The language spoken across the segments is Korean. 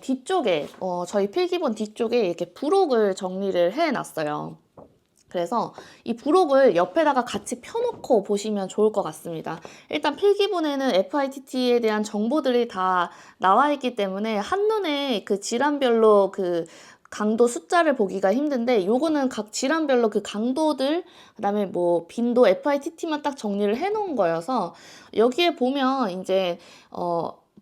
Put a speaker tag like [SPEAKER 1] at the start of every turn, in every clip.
[SPEAKER 1] 뒤쪽에 저희 필기본 뒤쪽에 이렇게 부록을 정리를 해놨어요. 그래서 이 부록을 옆에다가 같이 펴놓고 보시면 좋을 것 같습니다. 일단 필기본에는 FITT에 대한 정보들이 다 나와 있기 때문에 한눈에 그 질환별로 그 강도 숫자를 보기가 힘든데, 요거는 각 질환별로 그 강도들, 그다음에 뭐 빈도 FITT만 딱 정리를 해 놓은 거여서 여기에 보면 이제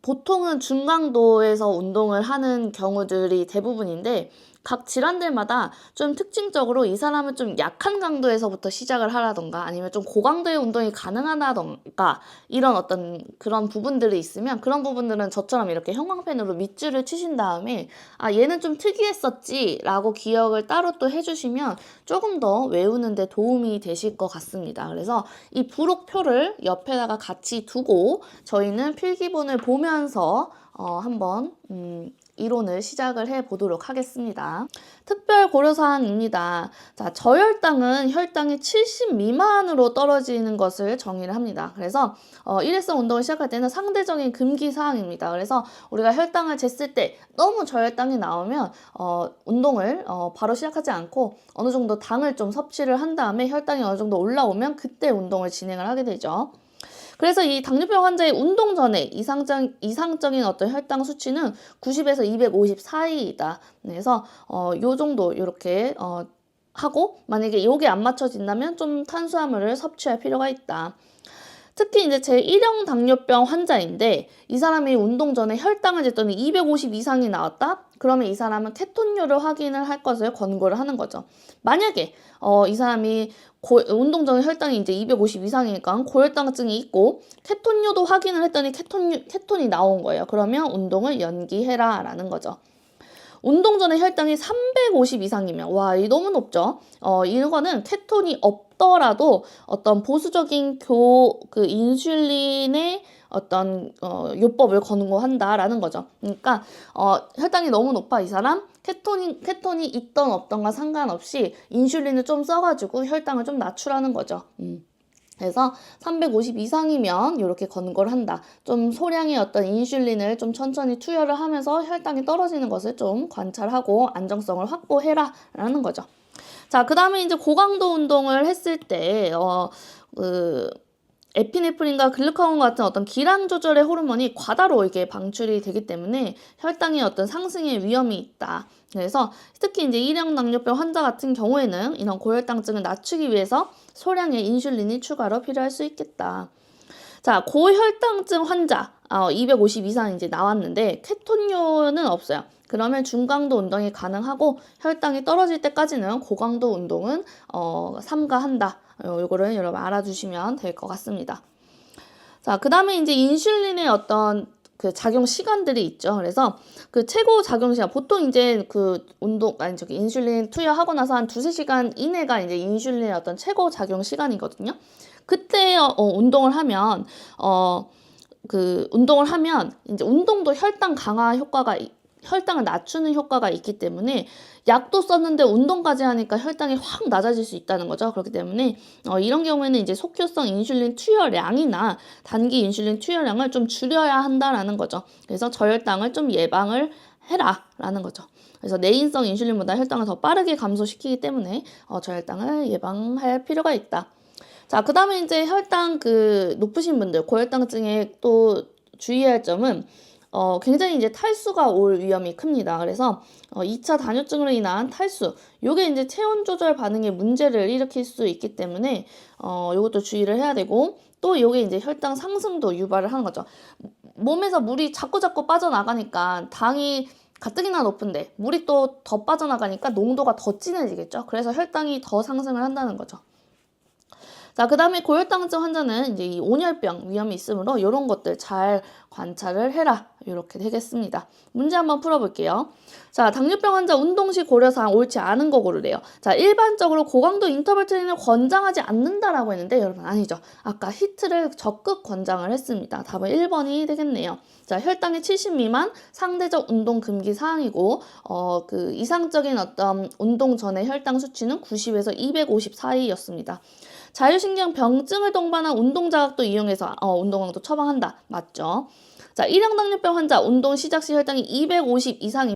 [SPEAKER 1] 보통은 중강도에서 운동을 하는 경우들이 대부분인데, 각 질환들마다 좀 특징적으로 이 사람은 좀 약한 강도에서부터 시작을 하라던가 아니면 좀 고강도의 운동이 가능하다던가 이런 어떤 그런 부분들이 있으면, 그런 부분들은 저처럼 이렇게 형광펜으로 밑줄을 치신 다음에 아, 얘는 좀 특이했었지 라고 기억을 따로 또 해주시면 조금 더 외우는데 도움이 되실 것 같습니다. 그래서 이 부록표를 옆에다가 같이 두고 저희는 필기본을 보면서 한번 이론을 시작을 해 보도록 하겠습니다. 특별 고려사항입니다. 자, 저혈당은 혈당이 70 미만으로 떨어지는 것을 정의를 합니다. 그래서 일회성 운동을 시작할 때는 상대적인 금기사항입니다. 그래서 우리가 혈당을 쟀을 때 너무 저혈당이 나오면 운동을 바로 시작하지 않고 어느 정도 당을 좀 섭취를 한 다음에 혈당이 어느 정도 올라오면 그때 운동을 진행을 하게 되죠. 그래서 이 당뇨병 환자의 운동 전에 이상적인 어떤 혈당 수치는 90에서 250 사이이다. 그래서 요 정도 이렇게 하고, 만약에 요게 안 맞춰진다면 좀 탄수화물을 섭취할 필요가 있다. 특히 이제 제1형 당뇨병 환자인데 이 사람이 운동 전에 혈당을 쟀더니 250 이상이 나왔다? 그러면 이 사람은 케톤료를 확인을 할 것을 권고를 하는 거죠. 만약에 이 사람이 운동 전에 혈당이 이제 250 이상이니까 고혈당증이 있고 케톤료도 확인을 했더니 케톤이 나온 거예요. 그러면 운동을 연기해라 라는 거죠. 운동 전에 혈당이 350 이상이면, 와, 이 너무 높죠? 이거는 케톤이 없더라도 어떤 보수적인 인슐린의 어떤 요법을 권고한다라는 거죠. 그러니까 혈당이 너무 높아 이 사람, 케톤이 있던 없던가 상관없이 인슐린을 좀 써가지고 혈당을 좀 낮추라는 거죠. 그래서 350 이상이면 이렇게 권고를 한다. 좀 소량의 어떤 인슐린을 좀 천천히 투여를 하면서 혈당이 떨어지는 것을 좀 관찰하고 안정성을 확보해라 라는 거죠. 자, 그 다음에 이제 고강도 운동을 했을 때 에피네프린과 글루카곤 같은 어떤 기량 조절의 호르몬이 과다로 이게 방출이 되기 때문에 혈당의 어떤 상승의 위험이 있다. 그래서 특히 이제 1형 당뇨병 환자 같은 경우에는 이런 고혈당증을 낮추기 위해서 소량의 인슐린이 추가로 필요할 수 있겠다. 자, 고혈당증 환자 250 이상 이제 나왔는데 케톤료는 없어요. 그러면 중강도 운동이 가능하고 혈당이 떨어질 때까지는 고강도 운동은 삼가한다. 요거를 여러분 알아주시면 될 것 같습니다. 자, 그 다음에 이제 인슐린의 어떤 그 작용 시간들이 있죠. 그래서 그 최고 작용 시간, 보통 이제 인슐린 투여하고 나서 한 2~3시간 이내가 이제 인슐린의 어떤 최고 작용 시간이거든요. 그때 운동을 하면 이제 운동도 혈당 강화 효과가, 혈당을 낮추는 효과가 있기 때문에 약도 썼는데 운동까지 하니까 혈당이 확 낮아질 수 있다는 거죠. 그렇기 때문에 이런 경우에는 이제 속효성 인슐린 투여량이나 단기 인슐린 투여량을 좀 줄여야 한다라는 거죠. 그래서 저혈당을 좀 예방을 해라라는 거죠. 그래서 내인성 인슐린보다 혈당을 더 빠르게 감소시키기 때문에 저혈당을 예방할 필요가 있다. 자, 그 다음에 이제 혈당 높으신 분들, 고혈당증에 또 주의해야 할 점은 굉장히 이제 탈수가 올 위험이 큽니다. 그래서 2차 단뇨증으로 인한 탈수, 요게 이제 체온 조절 반응에 문제를 일으킬 수 있기 때문에 요것도 주의를 해야 되고, 또 요게 이제 혈당 상승도 유발을 하는 거죠. 몸에서 물이 자꾸 빠져나가니까 당이 가뜩이나 높은데 물이 또 더 빠져나가니까 농도가 더 진해지겠죠. 그래서 혈당이 더 상승을 한다는 거죠. 자, 그 다음에 고혈당증 환자는 이제 이 온열병 위험이 있으므로 이런 것들 잘 관찰을 해라. 이렇게 되겠습니다. 문제 한번 풀어볼게요. 자, 당뇨병 환자 운동 시 고려사항 옳지 않은 거 고르래요. 자, 일반적으로 고강도 인터벌 트레이닝을 권장하지 않는다라고 했는데 여러분 아니죠. 아까 히트를 적극 권장을 했습니다. 답은 1번이 되겠네요. 자, 혈당이 70 미만 상대적 운동 금기 사항이고 이상적인 어떤 운동 전의 혈당 수치는 90에서 250 사이였습니다. 자율신경 병증을 동반한 운동자극도 이용해서 운동강도 처방한다. 맞죠? 자, 1형 당뇨병 환자 운동 시작 시 혈당이 250 이상이면